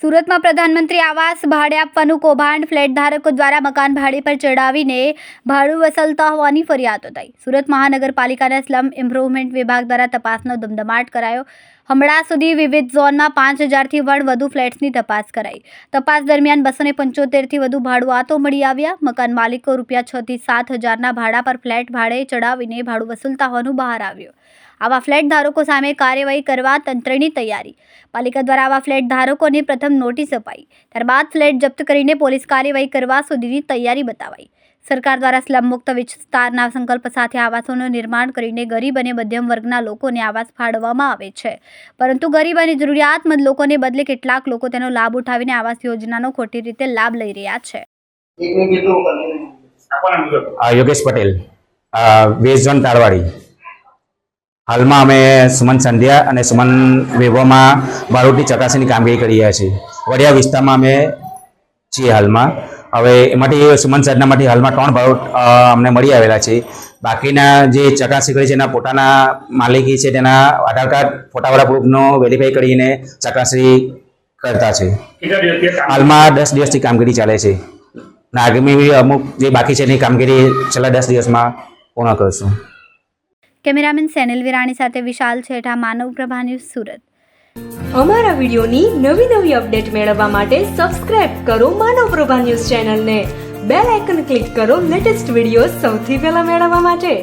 સુરતમાં પ્રધાનમંત્રી આવાસ ભાડે આપવાનું કૌભાંડ ફ્લેટ ધારકો દ્વારા મકાન ભાડે પર ચડાવીને ભાડું વસૂલતા હોવાની ફરિયાદો થઈ. સુરત મહાનગરપાલિકાના સ્લમ ઇમ્પ્રુવમેન્ટ વિભાગ દ્વારા તપાસનો ધમધમાટ કરાયો. હમણાં સુધી વિવિધ ઝોનમાં 5000થી પણ વધુ ફ્લેટ્સની તપાસ કરાઈ. તપાસ દરમિયાન 275થી વધુ ભાડુઆતો મળી આવ્યા. મકાન માલિકો ₹6 થી 7 હજારના ભાડા પર ફ્લેટ ભાડે ચડાવીને ભાડું વસૂલતા હોવાનું બહાર આવ્યું. આવા ફ્લેટ ધારકો સામે કાર્યવાહી કરવા તંત્રની તૈયારી. પાલિકા દ્વારા આવા ફ્લેટ ધારકોને પ્રથમ નોટિસ અપાઈ, ત્યારબાદ ફ્લેટ જપ્ત કરીને પોલીસ કાર્યવાહી કરવા સુધીની તૈયારી બતાવાઈ. સરકાર દ્વારા સ્લમ મુક્ત વિસ્તારના સંકલ્પ સાથે આવાસોનું નિર્માણ કરીને ગરીબ અને મધ્યમ વર્ગના લોકોને આવાસ ફાળવવામાં આવે છે, પરંતુ ગરીબ અને જરૂરિયાતમંદ લોકોને બદલે કેટલાક લોકો તેનો લાભ ઉઠાવીને આવાસ યોજનાનો ખોટી રીતે લાભ લઈ રહ્યા છે. Yogesh Patel, west zone Talwadi. હાલમાં અમે સુમન સંધ્યા અને સુમન વેવોમાં ભાડુની ચકાસણીની કામગીરી કરી રહ્યા છીએ. વડિયા વિસ્તારમાં અમે છીએ હાલમાં. હવે એમાંથી સુમન સાધનામાંથી હાલમાં 3 ભાડું અમને મળી આવેલા છે. બાકીના જે ચકાસણી કરી છે એના પોતાના માલિકી છે, તેના આધાર કાર્ડ ફોટાવાળા પ્રૂફનો વેરીફાઈ કરીને ચકાસણી કરતા છે. હાલમાં 10 દિવસથી કામગીરી ચાલે છે. આગામી અમુક જે બાકી છે એની કામગીરી છેલ્લા 10 દિવસમાં પૂર્ણ કરશું. કેમેરામેન સેનિલ વિરાણી સાથે વિશાલ છેઠા, માનવ પ્રભા ન્યૂઝ, સુરત. અમારા વિડીયોની નવી અપડેટ મેળવવા માટે સબસ્ક્રાઇબ કરો માનવ પ્રભા ન્યૂઝ ચેનલને. બેલ આઇકન ક્લિક કરો લેટેસ્ટ વિડીયો સૌથી પહેલા મેળવવા માટે.